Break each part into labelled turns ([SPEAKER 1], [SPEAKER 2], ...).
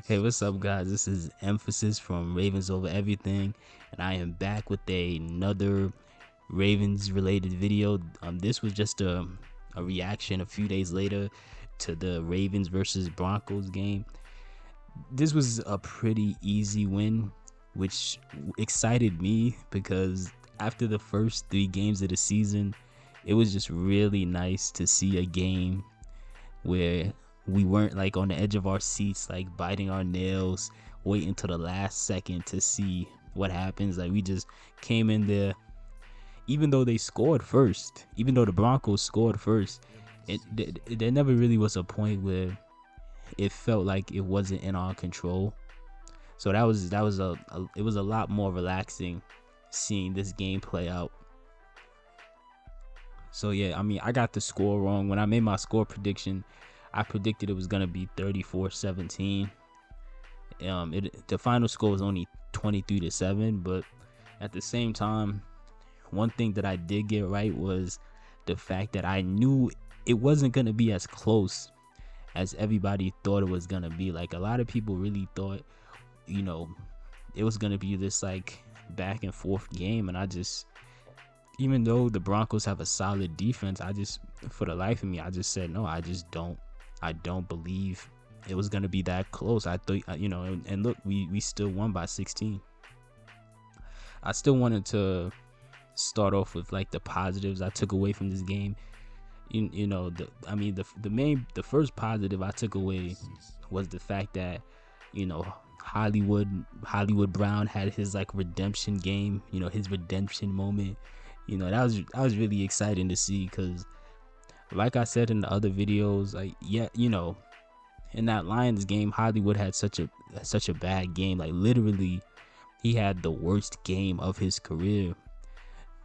[SPEAKER 1] Hey, what's up, guys? This is Emphasis from Ravens Over Everything, and I am back with another Ravens related video. This was just a reaction a few days later to the Ravens versus Broncos game. This was a pretty easy win, which excited me because after the first 3 games of the season, it was just really nice to see a game where we weren't like on the edge of our seats, like biting our nails, waiting till the last second to see what happens. Like we just came in there, even though they scored first, even though the Broncos scored first, there never really was a point where it felt like it wasn't in our control. So that was it was a lot more relaxing seeing this game play out. So yeah, I mean, I got the score wrong when I made my score prediction. I predicted it was gonna be 34-17. The final score was only 23-7, but at the same time, one thing that I did get right was the fact that I knew it wasn't gonna be as close as everybody thought it was gonna be. Like a lot of people really thought, you know, it was gonna be this like back and forth game, and I just, even though the Broncos have a solid defense, I just, for the life of me, I just said no. I don't believe it was gonna be that close. I thought, and look, we still won by 16. I still wanted to start off with like the positives I took away from this game. The first positive I took away was the fact that, you know, Hollywood Brown had his like redemption game, his redemption moment. That was really exciting to see because, like I said in the other videos, like, yeah, in that Lions game, Hollywood had such a bad game. Like literally, he had the worst game of his career.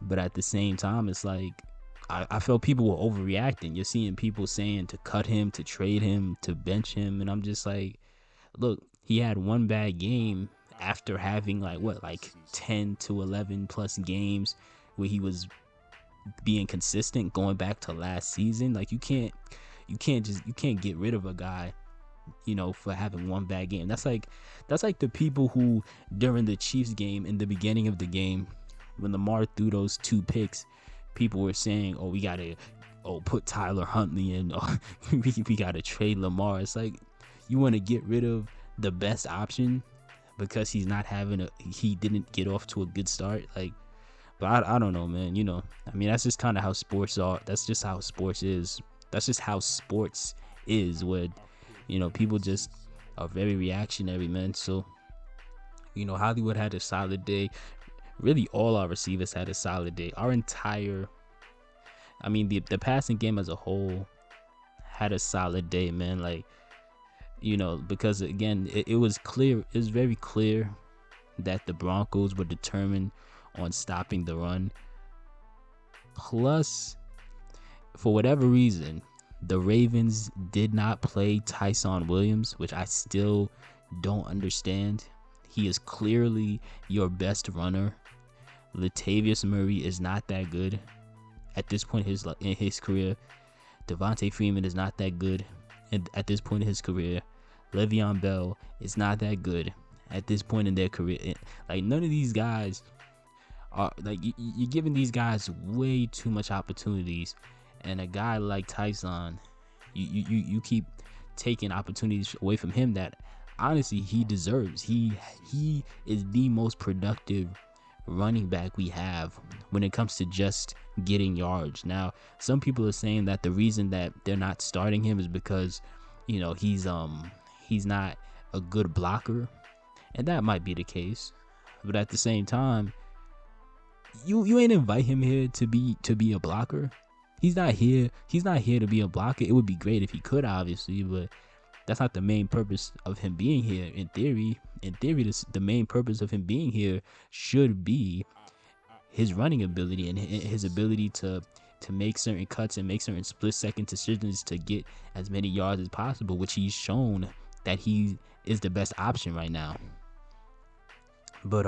[SPEAKER 1] But at the same time, it's like I felt people were overreacting. You're seeing people saying to cut him, to trade him, to bench him, and I'm just like, look, he had one bad game after having like 10 to 11 plus games where he was being consistent going back to last season. Like you can't get rid of a guy, for having one bad game. That's like the people who during the Chiefs game in the beginning of the game when Lamar threw those 2 picks, people were saying, "Oh, we gotta, put Tyler Huntley in. Oh, we gotta trade Lamar." It's like you want to get rid of the best option because he didn't get off to a good start. Like, but I don't know, man. I mean, that's just kind of how sports are. That's just how sports is. That's just how sports is. Where people just are very reactionary, man. So Hollywood had a solid day. Really, all our receivers had a solid day. The passing game as a whole had a solid day, man. Like, because again, it was clear, it was very clear that the Broncos were determined on stopping the run. Plus, for whatever reason, the Ravens did not play Tyson Williams, which I still don't understand. He is clearly your best runner. Latavius Murray is not that good at this point in his career. Devontae Freeman is not that good at this point in his career. Le'Veon Bell is not that good at this point in their career. Like, none of these guys are like, you're giving these guys way too much opportunities, and a guy like Tyson, you keep taking opportunities away from him that honestly he deserves. He is the most productive running back we have when it comes to just getting yards. Now, some people are saying that the reason that they're not starting him is because he's not a good blocker, and that might be the case. But at the same time, you ain't invite him here to be a blocker. He's not here to be a blocker. It would be great if he could, obviously, but that's not the main purpose of him being here. In theory, the main purpose of him being here should be his running ability and his ability to make certain cuts and make certain split-second decisions to get as many yards as possible, which he's shown that he is the best option right now. But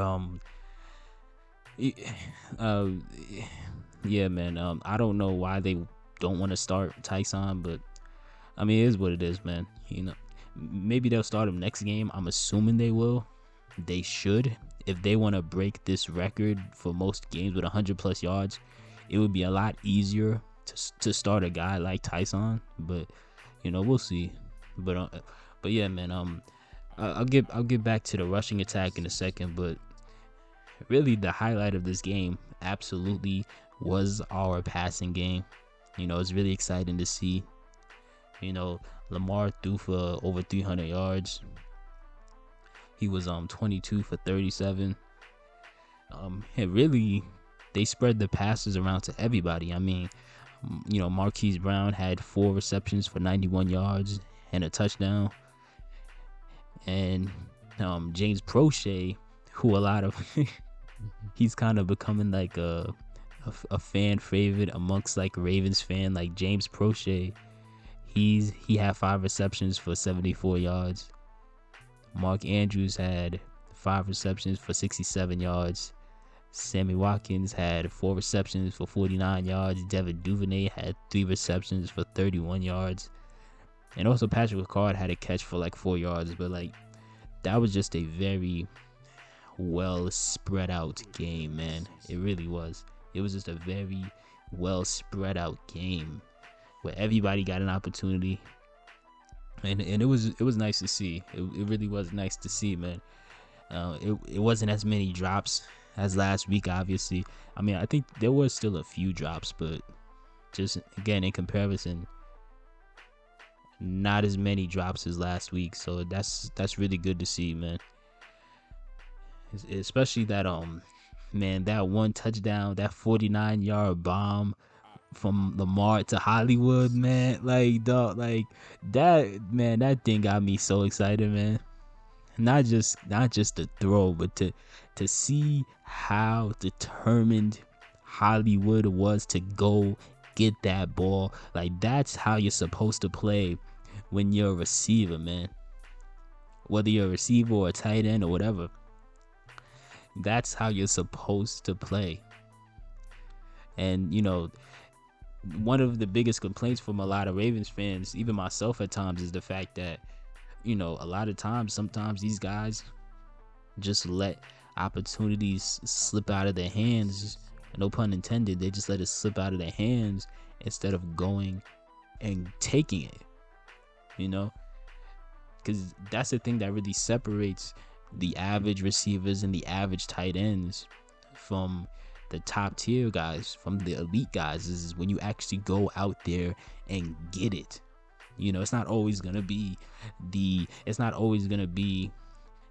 [SPEAKER 1] yeah, man. I don't know why they don't want to start Tyson, but I mean, it is what it is, man. maybe they'll start him next game. I'm assuming they will. They should. If they want to break this record for most games with 100 plus yards, it would be a lot easier to start a guy like Tyson. But we'll see. But yeah, man. I'll get back to the rushing attack in a second. But really, the highlight of this game absolutely was our passing game. It's really exciting to see. Lamar threw for over 300 yards. He was 22 for 37. And really, they spread the passes around to everybody. I mean, Marquise Brown had 4 receptions for 91 yards and a touchdown. And James Prochet, who a lot of he's kind of becoming like a fan favorite amongst like Ravens fan, like James Prochet. He had 5 receptions for 74 yards. Mark Andrews had 5 receptions for 67 yards. Sammy Watkins had 4 receptions for 49 yards. Devin Duvernay had 3 receptions for 31 yards. And also Patrick Ricard had a catch for like 4 yards. But like, that was just a very well spread out game, man. It really was. It was just a very well spread out game where everybody got an opportunity. And it was nice to see. It really was nice to see, man. It wasn't as many drops as last week, obviously. I mean, I think there was still a few drops, but just again in comparison, not as many drops as last week. So that's really good to see, man. Especially that that one touchdown, that 49-yard bomb from Lamar to Hollywood, man. Like, dog, like that, man, that thing got me so excited, man. Not just the throw, but to see how determined Hollywood was to go get that ball. Like, that's how you're supposed to play when you're a receiver, man. Whether you're a receiver or a tight end or whatever, that's how you're supposed to play. And one of the biggest complaints from a lot of Ravens fans, even myself at times, is the fact that a lot of times, sometimes these guys just let opportunities slip out of their hands. No pun intended. They just let it slip out of their hands instead of going and taking it, because that's the thing that really separates the average receivers and the average tight ends from the top tier guys, from the elite guys, is when you actually go out there and get it. It's not always gonna be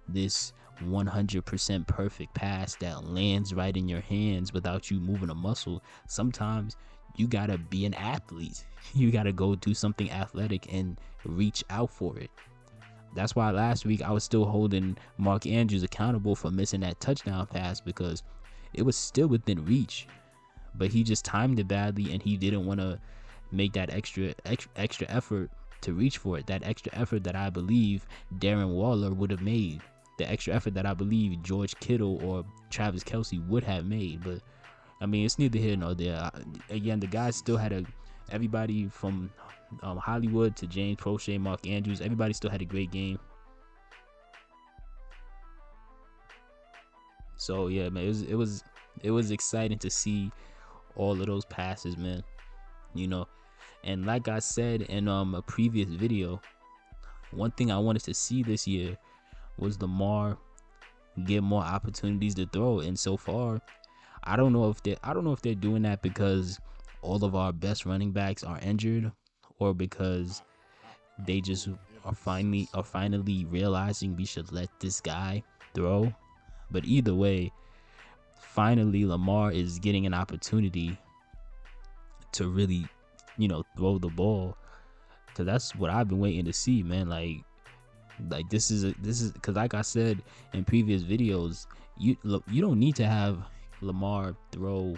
[SPEAKER 1] this 100% perfect pass that lands right in your hands without you moving a muscle. Sometimes you gotta be an athlete. You gotta go do something athletic and reach out for it. That's why last week I was still holding Mark Andrews accountable for missing that touchdown pass, because it was still within reach, but he just timed it badly, and he didn't want to make that extra effort to reach for it. That extra effort that I believe Darren Waller would have made. The extra effort that I believe George Kittle or Travis Kelce would have made. But I mean, it's neither here nor there. Again, the guys still had everybody from Hollywood to James Prochet, Mark Andrews, everybody still had a great game. So yeah, man, it was exciting to see all of those passes, man. And like I said in a previous video, one thing I wanted to see this year was Lamar get more opportunities to throw. And so far, I don't know if they're doing that because all of our best running backs are injured, or because they just are finally realizing we should let this guy throw. But either way, finally Lamar is getting an opportunity to really, throw the ball. Cause that's what I've been waiting to see, man. Like this is because, like I said in previous videos, you don't need to have Lamar throw,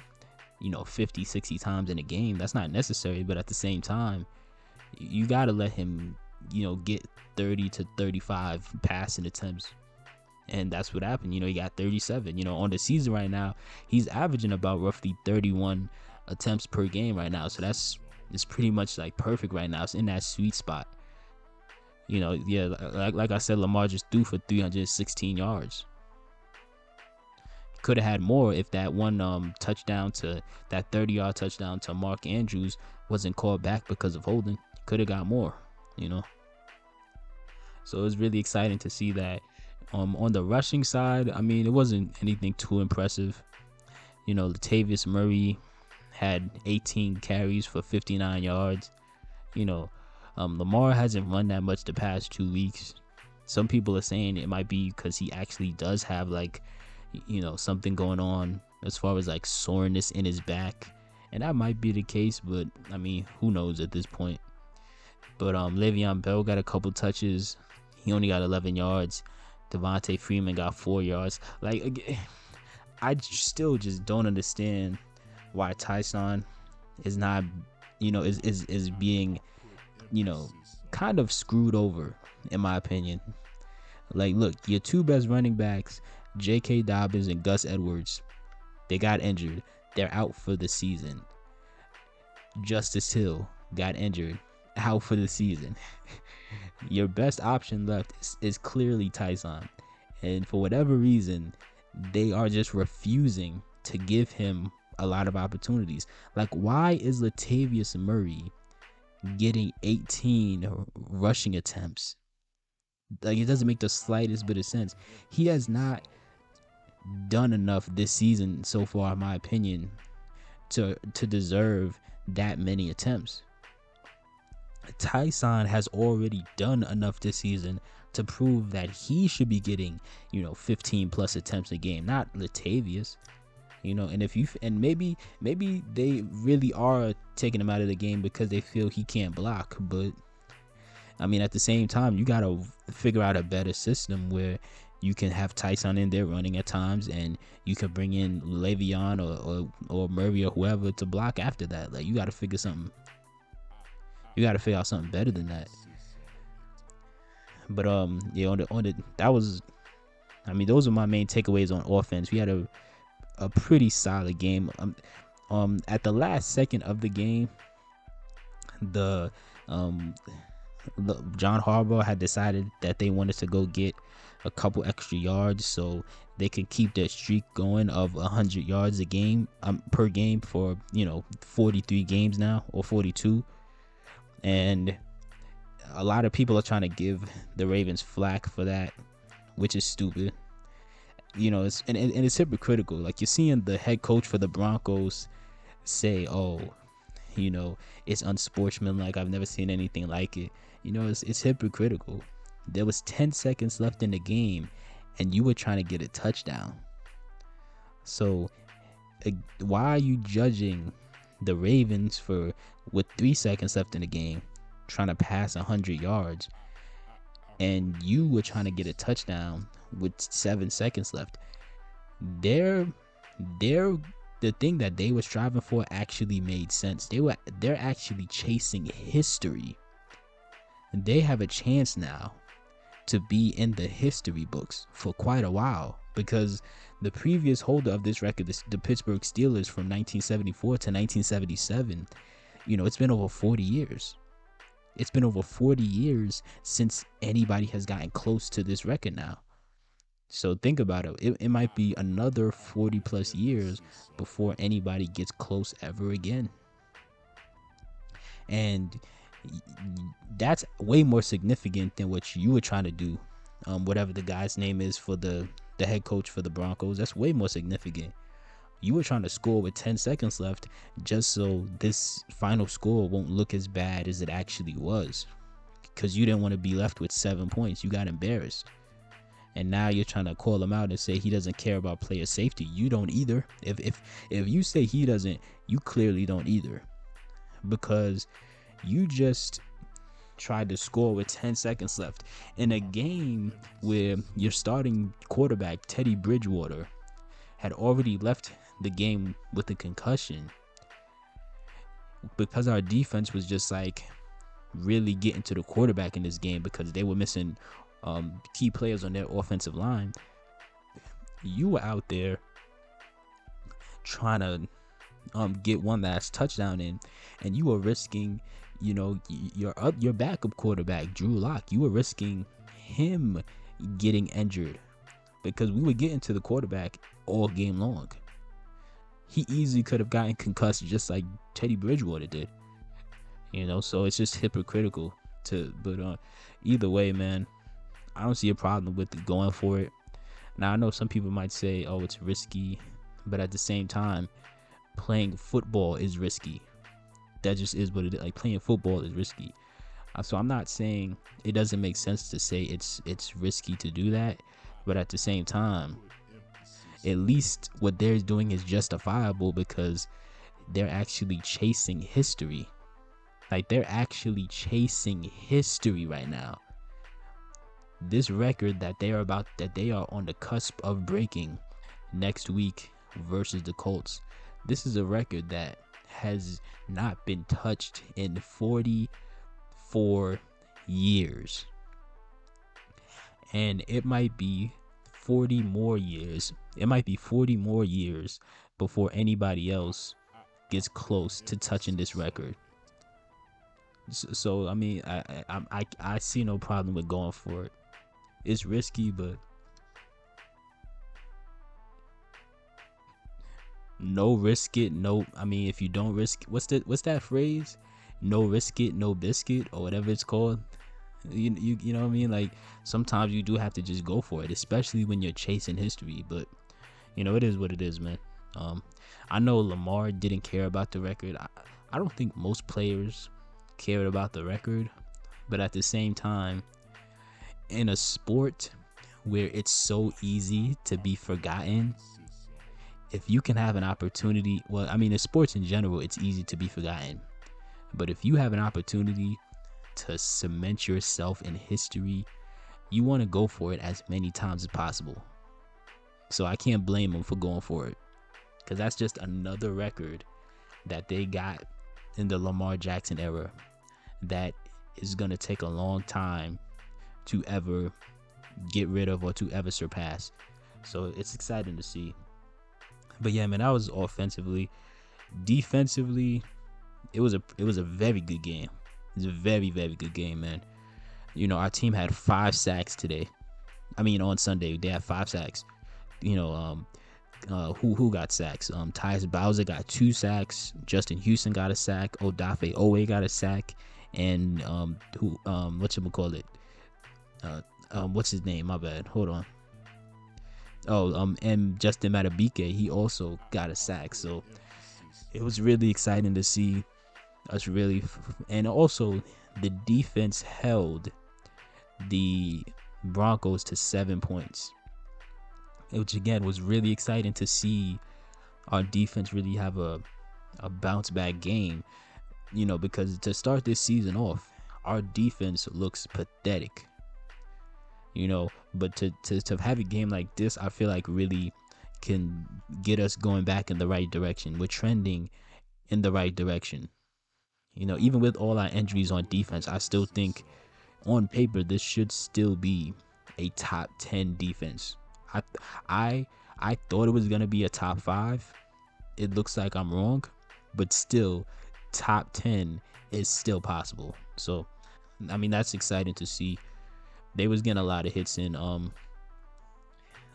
[SPEAKER 1] 50, 60 times in a game. That's not necessary. But at the same time, you gotta let him, get 30 to 35 passing attempts. And that's what happened. He got 37. On the season right now, he's averaging about roughly 31 attempts per game right now. So it's pretty much like perfect right now. It's in that sweet spot. Yeah, like I said, Lamar just threw for 316 yards. Could have had more if that one touchdown to that 30-yard touchdown to Mark Andrews wasn't called back because of holding. Could have got more, you know. So it was really exciting to see that. On the rushing side, I mean, it wasn't anything too impressive. Latavius Murray had 18 carries for 59 yards. Lamar hasn't run that much the past 2 weeks. Some people are saying it might be because he actually does have something going on as far as like soreness in his back, and that might be the case, but I mean, who knows at this point. But Le'Veon Bell got a couple touches. He only got 11 yards. Devontae Freeman got 4 yards. I still just don't understand why Tyson is not, is being, kind of screwed over, in my opinion. Look, your two best running backs, J.K. Dobbins and Gus Edwards, they got injured. They're out for the season. Justice Hill got injured, out for the season. Your best option left is clearly Tyson. And for whatever reason, they are just refusing to give him a lot of opportunities. Why is Latavius Murray getting 18 rushing attempts? It doesn't make the slightest bit of sense. He has not done enough this season so far, in my opinion, to deserve that many attempts. Tyson has already done enough this season to prove that he should be getting 15 plus attempts a game, not Latavius. And maybe they really are taking him out of the game because they feel he can't block. But I mean, at the same time, you gotta figure out a better system where you can have Tyson in there running at times, and you can bring in Le'Veon or Murray or whoever to block after that. You gotta figure something. You gotta figure out something better than that. But those are my main takeaways on offense. We had a pretty solid game. At the last second of the game, the John Harbaugh had decided that they wanted to go get a couple extra yards so they could keep their streak going of 100 yards a game per game for 43 games now, or 42. And a lot of people are trying to give the Ravens flack for that, which is stupid. It's hypocritical. You're seeing the head coach for the Broncos say, "Oh, it's unsportsmanlike. I've never seen anything like it." It's hypocritical. There was 10 seconds left in the game, and you were trying to get a touchdown. So, why are you judging the Ravens for, with 3 seconds left in the game, trying to pass 100 yards, and you were trying to get a touchdown with 7 seconds left? The thing that they were striving for actually made sense. They're actually chasing history. They have a chance now to be in the history books for quite a while, because the previous holder of this record, the Pittsburgh Steelers, from 1974 to 1977, it's been over 40 years. It's been over 40 years since anybody has gotten close to this record now. So think about it. It might be another 40 plus years before anybody gets close ever again. And that's way more significant than what you were trying to do. Whatever the guy's name is for the head coach for the Broncos, that's way more significant. You were trying to score with 10 seconds left just so this final score won't look as bad as it actually was, because you didn't want to be left with 7 points. You got embarrassed. And now you're trying to call him out and say he doesn't care about player safety. You don't either. If you say he doesn't, you clearly don't either, because you just tried to score with 10 seconds left in a game where your starting quarterback, Teddy Bridgewater, had already left the game with a concussion, because our defense was just really getting to the quarterback in this game because they were missing key players on their offensive line. You were out there trying to get one last touchdown in, and you were risking your backup quarterback, Drew Lock, you were risking him getting injured because we were getting to the quarterback all game long. He easily could have gotten concussed just like Teddy Bridgewater did. So it's just hypocritical but either way, man, I don't see a problem with going for it. Now, I know some people might say, oh, it's risky, but at the same time, playing football is risky. That just is what it is. Like, playing football is risky. So I'm not saying it doesn't make sense to say it's risky to do that, but at the same time, at least what they're doing is justifiable because they're actually chasing history. Like, they're actually chasing history right now. This record that they are on the cusp of breaking next week versus the Colts, this is a record that has not been touched in 44 years. And it might be 40 more years. It might be 40 more years before anybody else gets close to touching this record. So I mean, I see no problem with going for it. It's risky, but no risk it, no. I mean, if you don't risk, what's that phrase? No risk it, no biscuit, or whatever it's called. You know what I mean? Like, sometimes you do have to just go for it, especially when you're chasing history. But it is what it is, man. I know Lamar didn't care about the record. I don't think most players cared about the record, but at the same time, in a sport where it's so easy to be forgotten, if you can have an opportunity, well, I mean, in sports in general, it's easy to be forgotten, but if you have an opportunity to cement yourself in history, you want to go for it as many times as possible. So I can't blame them for going for it, because that's just another record that they got in the Lamar Jackson era that is going to take a long time to ever get rid of or to ever surpass. So it's exciting to see. But yeah, man, that was offensively. Defensively, it was a very good game. It was a very, very good game, man. Our team had 5 sacks today. I mean, on Sunday they had 5 sacks. Who got sacks? Tyus Bowser got 2 sacks. Justin Houston got a sack. Odafe Owe got a sack. And whatchamacallit? What's his name? My bad. Hold on. And Justin Matabike, he also got a sack. So it was really exciting to see us and also the defense held the Broncos to 7 points, which again was really exciting to see our defense really have a bounce back game, because to start this season off, our defense looks pathetic, but to have a game like this, I feel like really can get us going back in the right direction. We're trending in the right direction. Even with all our injuries on defense, I still think on paper this should still be a top 10 defense. I thought it was gonna be a top 5. It looks like I'm wrong, but still, top 10 is still possible. So, I mean, that's exciting to see. They was getting a lot of hits in.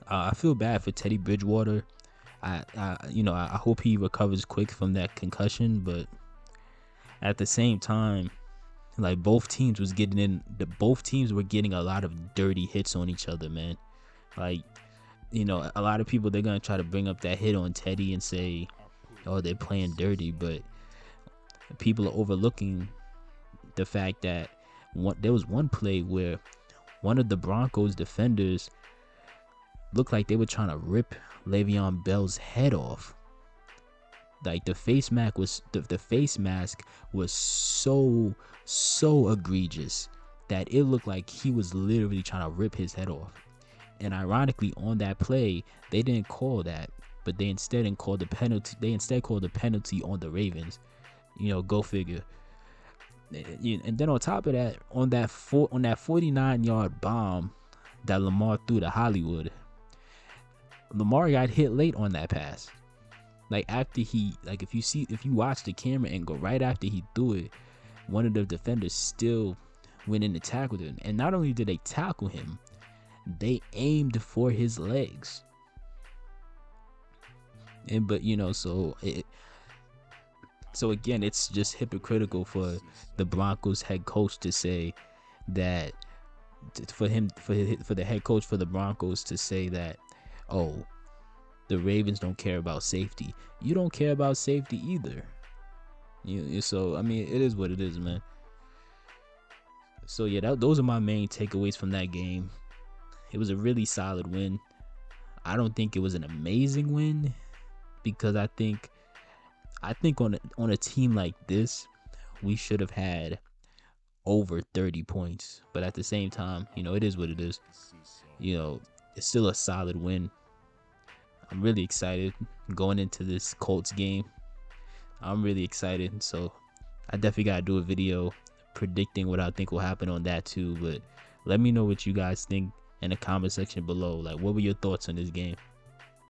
[SPEAKER 1] I feel bad for Teddy Bridgewater. I hope he recovers quick from that concussion, but at the same time, like, both teams were getting a lot of dirty hits on each other, man. Like, a lot of people, they're gonna try to bring up that hit on Teddy and say, oh, they're playing dirty, but people are overlooking the fact that there was one play where one of the Broncos defenders looked like they were trying to rip Le'Veon Bell's head off. Like, the face mask was so egregious that it looked like he was literally trying to rip his head off. And ironically, on that play, they didn't call that, but they instead called the penalty. They instead called the penalty on the Ravens. Go figure. And then on top of that, on that 49-yard bomb that Lamar threw to Hollywood, Lamar got hit late on that pass. Like, after if you watch the camera and go right after he threw it, one of the defenders still went in to tackle him. And not only did they tackle him, they aimed for his legs. And but so again, it's just hypocritical for the Broncos head coach to say that, for the head coach for the Broncos to say that, oh, the Ravens don't care about safety. You don't care about safety either. So I mean, it is what it is, man. So yeah, those are my main takeaways from that game. It was a really solid win. I don't think it was an amazing win, because I think on a team like this, we should have had over 30 points. But at the same time, it is what it is. It's still a solid win. I'm really excited going into this Colts game. I'm really excited. So I definitely got to do a video predicting what I think will happen on that too. But let me know what you guys think in the comment section below. Like, what were your thoughts on this game?